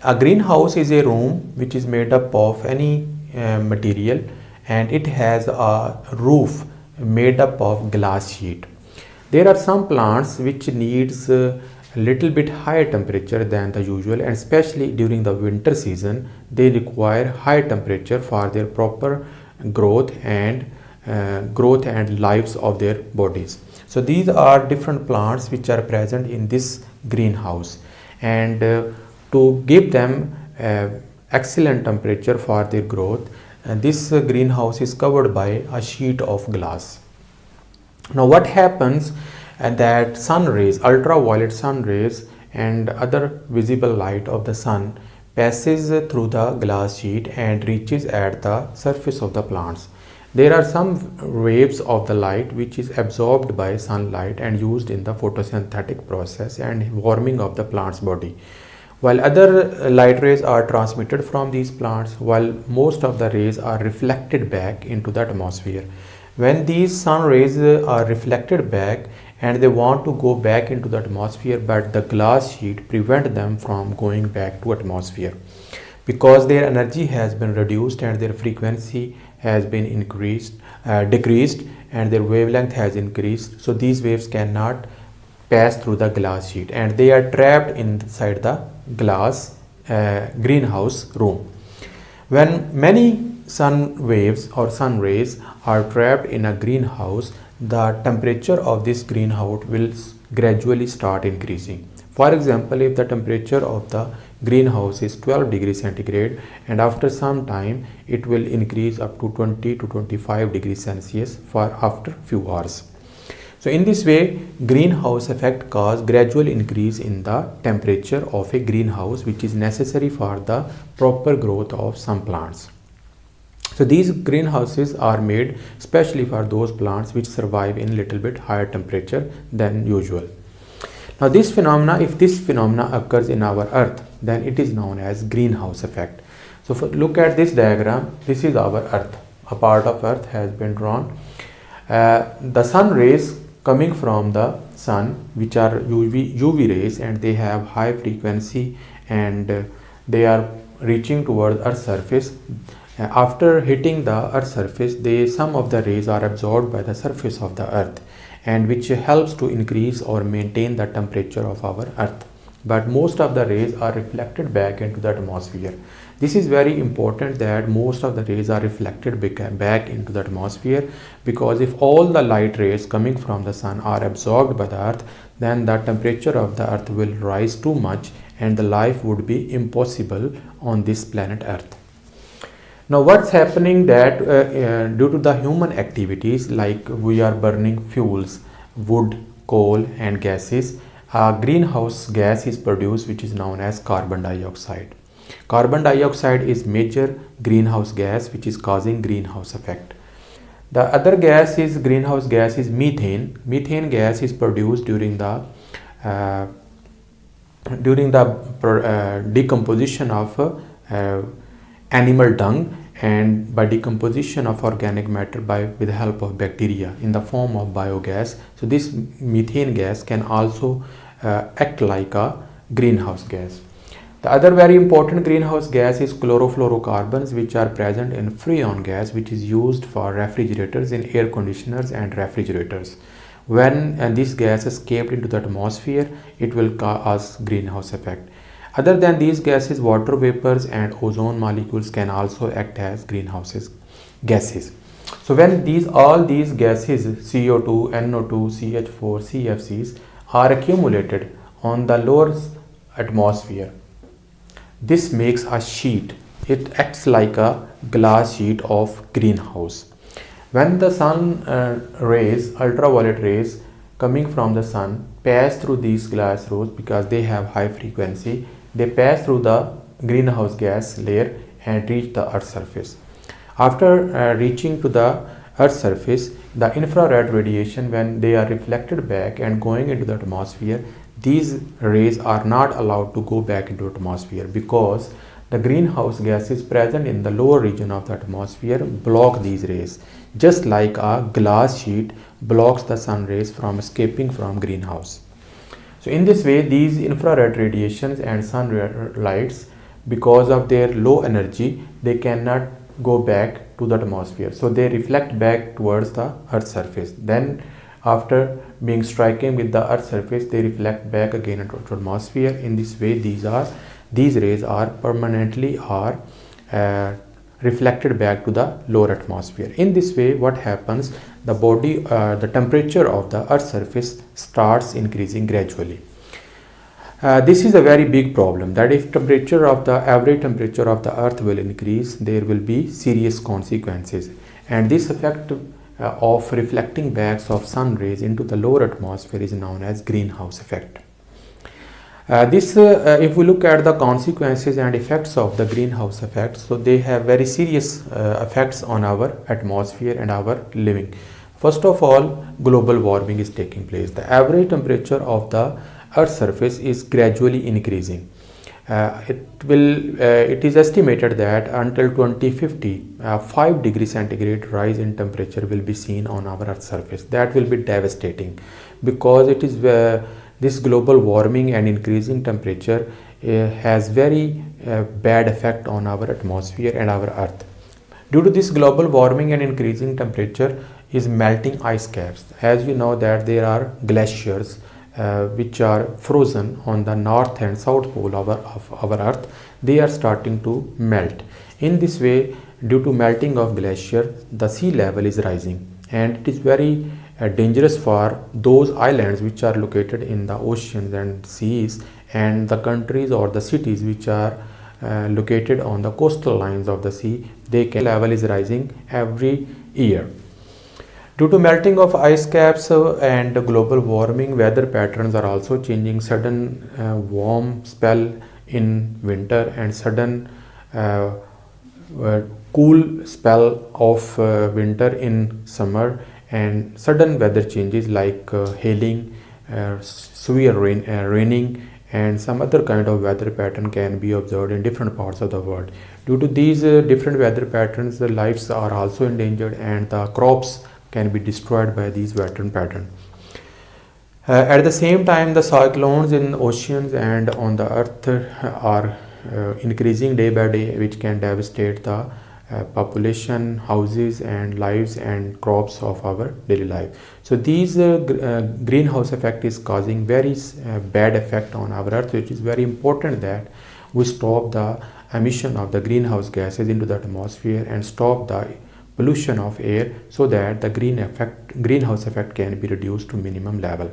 A greenhouse is a room which is made up of any material, and it has a roof made up of glass sheet. There are some plants which needs a little bit higher temperature than the usual, and especially during the winter season they require high temperature for their proper growth and lives of their bodies. So these are different plants which are present in this greenhouse, and to give them excellent temperature for their growth, this greenhouse is covered by a sheet of glass. Now what happens, that sun rays, ultraviolet sun rays and other visible light of the sun passes through the glass sheet and reaches at the surface of the plants. There are some waves of the light which is absorbed by sunlight and used in the photosynthetic process and warming of the plant's body, while other light rays are transmitted from these plants, while most of the rays are reflected back into the atmosphere. When these sun rays are reflected back and they want to go back into the atmosphere, but the glass sheet prevent them from going back to atmosphere because their energy has been reduced and their frequency has been decreased, and their wavelength has increased. So these waves cannot pass through the glass sheet and they are trapped inside the glass greenhouse room. When many sun waves or sun rays are trapped in a greenhouse, the temperature of this greenhouse will gradually start increasing. For example, if the temperature of the greenhouse is 12 degrees centigrade, and after some time it will increase up to 20 to 25 degrees Celsius for after few hours. So in this way, greenhouse effect cause gradual increase in the temperature of a greenhouse, which is necessary for the proper growth of some plants. So these greenhouses are made specially for those plants which survive in little bit higher temperature than usual. Now this phenomena, if this phenomena occurs in our earth, then it is known as greenhouse effect. So look at this diagram. This is our earth. A part of earth has been drawn. The sun rays coming from the sun, which are UV rays, and they have high frequency and they are reaching towards earth's surface. After hitting the earth's surface, some of the rays are absorbed by the surface of the earth, and which helps to increase or maintain the temperature of our earth. But most of the rays are reflected back into the atmosphere. This is very important that most of the rays are reflected back into the atmosphere, because if all the light rays coming from the sun are absorbed by the earth, then the temperature of the earth will rise too much and the life would be impossible on this planet earth. Now what's happening that due to the human activities, like we are burning fuels, wood, coal and gases, a greenhouse gas is produced which is known as carbon dioxide. Carbon dioxide is major greenhouse gas which is causing greenhouse effect. The other gas is greenhouse gas is methane. Methane gas is produced during the decomposition of animal dung and by decomposition of organic matter with the help of bacteria in the form of biogas. So this methane gas can also act like a greenhouse gas. The other very important greenhouse gas is chlorofluorocarbons, which are present in freon gas, which is used for refrigerators in air conditioners and refrigerators. When this gas escaped into the atmosphere, it will cause greenhouse effect. Other than these gases, water vapors and ozone molecules can also act as greenhouse gases. So when all these gases, CO2, NO2, CH4, CFCs, are accumulated on the lower atmosphere, this makes a sheet. It acts like a glass sheet of greenhouse. When the sun rays, ultraviolet rays coming from the sun pass through these glass rows, because they have high frequency, they pass through the greenhouse gas layer and reach the earth's surface. After reaching to the earth's surface, the infrared radiation, when they are reflected back and going into the atmosphere, these rays are not allowed to go back into the atmosphere, because the greenhouse gases present in the lower region of the atmosphere block these rays, just like a glass sheet blocks the sun rays from escaping from greenhouse. So in this way, these infrared radiations and sun lights because of their low energy, they cannot go back to the atmosphere, so they reflect back towards the earth's surface. Then after being striking with the earth's surface, they reflect back again into the atmosphere. In this way, these rays are permanently reflected back to the lower atmosphere. In this way, what happens, the temperature of the earth's surface starts increasing gradually. This is a very big problem, that if average temperature of the earth will increase, there will be serious consequences. And this effect of reflecting backs of sun rays into the lower atmosphere is known as greenhouse effect. If we look at the consequences and effects of the greenhouse effect, so they have very serious effects on our atmosphere and our living. First of all, global warming is taking place. The average temperature of the Earth's surface is gradually increasing. It is estimated that until 2050, 5 degrees centigrade rise in temperature will be seen on our Earth's surface. That will be devastating, because it is this global warming and increasing temperature has very bad effect on our atmosphere and our Earth. Due to this global warming and increasing temperature is melting ice caps. As you know that there are glaciers which are frozen on the north and south pole of our earth. They are starting to melt. In this way, due to melting of glacier, the sea level is rising, and it is very dangerous for those islands which are located in the oceans and seas, and the countries or the cities which are located on the coastal lines of the sea. Level is rising every year. Due to melting of ice caps and global warming, weather patterns are also changing. Sudden warm spell in winter and sudden cool spell of winter in summer, and sudden weather changes like hailing, severe raining, and some other kind of weather pattern can be observed in different parts of the world. Due to these different weather patterns, the lives are also endangered, and the crops can be destroyed by these weather patterns. At the same time, the cyclones in oceans and on the earth are increasing day by day, which can devastate the population, houses and lives and crops of our daily life. So these greenhouse effect is causing very bad effect on our earth, which is very important that we stop the emission of the greenhouse gases into the atmosphere and stop the pollution of air, so that the greenhouse effect can be reduced to minimum level.